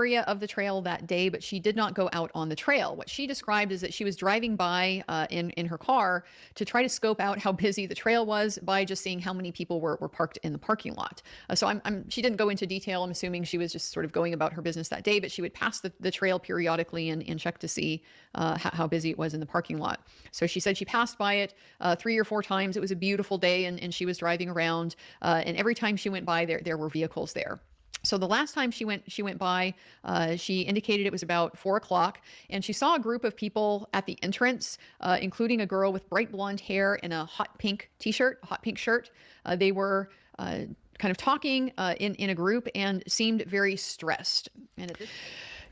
area of the trail that day, but she did not go out on the trail. What she described is that she was driving by in her car to try to scope out how busy the trail was by just seeing how many people were parked in the parking lot. So she didn't go into detail. I'm assuming she was just sort of going about her business that day, but she would pass the trail periodically and check to see how busy it was in the parking lot. So she said she passed by it 3 or 4 times. It was a beautiful day, and she was driving around, and every time she went by, there were vehicles there. So the last time she went by, she indicated it was about 4 o'clock, and she saw a group of people at the entrance, including a girl with bright blonde hair and a hot pink t-shirt, a hot pink shirt. They were kind of talking in a group and seemed very stressed. And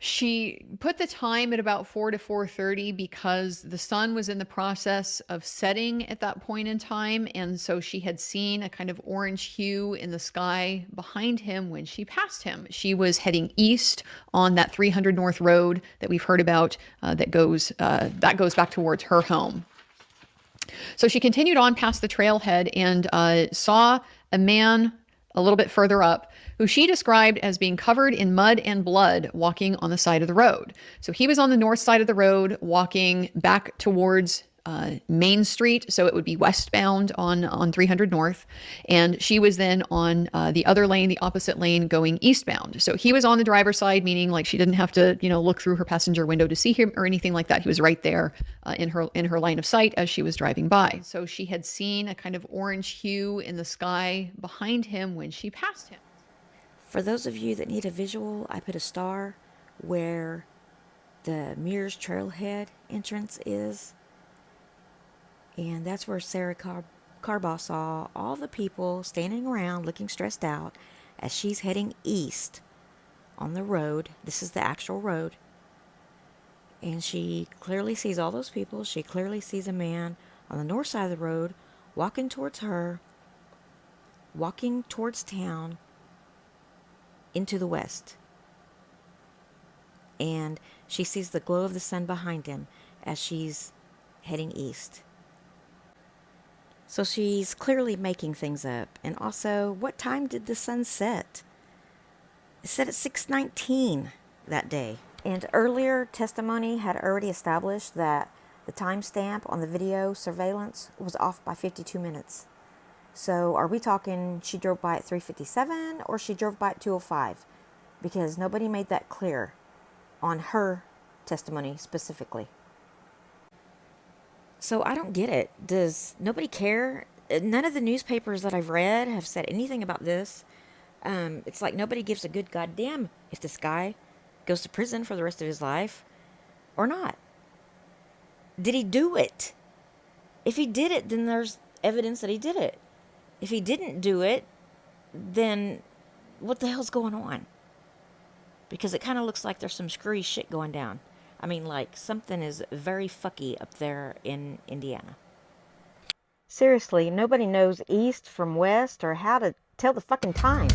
she put the time at about 4 to 4:30 because the sun was in the process of setting at that point in time. And so she had seen a kind of orange hue in the sky behind him when she passed him. She was heading east on that 300 North Road that we've heard about that goes back towards her home. So she continued on past the trailhead and saw a man a little bit further up who she described as being covered in mud and blood walking on the side of the road. So he was on the north side of the road walking back towards Main Street, so it would be westbound on 300 North, and she was then on the other lane, the opposite lane, going eastbound. So he was on the driver's side, meaning like she didn't have to, look through her passenger window to see him or anything like that. He was right there in her line of sight as she was driving by. So she had seen a kind of orange hue in the sky behind him when she passed him. For those of you that need a visual, I put a star where the Mears Trailhead entrance is. And that's where Sara Carbaugh saw all the people standing around looking stressed out as she's heading east on the road. This is the actual road. And she clearly sees all those people. She clearly sees a man on the north side of the road walking towards her, walking towards town into the west. And she sees the glow of the sun behind him as she's heading east. So she's clearly making things up. And also, what time did the sun set? It set at 6:19 that day. And earlier testimony had already established that the timestamp on the video surveillance was off by 52 minutes. So are we talking she drove by at 3:57 or she drove by at 2:05? Because nobody made that clear on her testimony specifically. So I don't get it. Does nobody care? None of the newspapers that I've read have said anything about this. It's like nobody gives a good goddamn if this guy goes to prison for the rest of his life or not. Did he do it? If he did it, then there's evidence that he did it. If he didn't do it, then what the hell's going on? Because it kind of looks like there's some screwy shit going down. I mean, like, something is very fucky up there in Indiana. Seriously, nobody knows east from west or how to tell the fucking time.